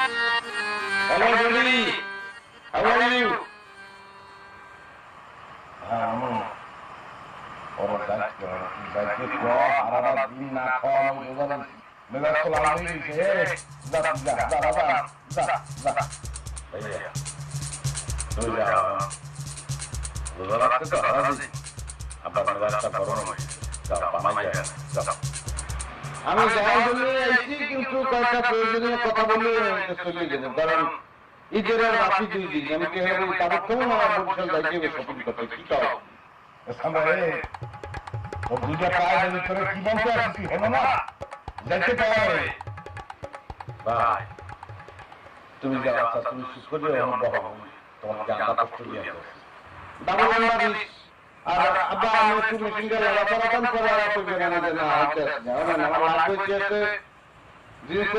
Hello, buddy. How are you? আমি যাওয়ার জন্য এসেছি, কিন্তু কয়েকটা প্রয়োজনীয় কথা বলে চলে যাবো, কারণ ঈদের আর বাকি 2 দিন আমি তাদের কেমন আমার বরিশাল যাইতে শপিং করতে কি চাও দুটা পায়ে ভিতরে কি বলতে আসছি হলো না যাইতে পারে ভাই। তুমি যা আচ্ছা তুমি সুস্থ করে তোমার জানটা কষ্ট দিয়ে ডাবল নাম্বার আর আব্বা আমি একটু মেশিন দিয়ে লাগাতার করে আর করবে না না হচ্ছে না আমার লাগবে যে জিনিসের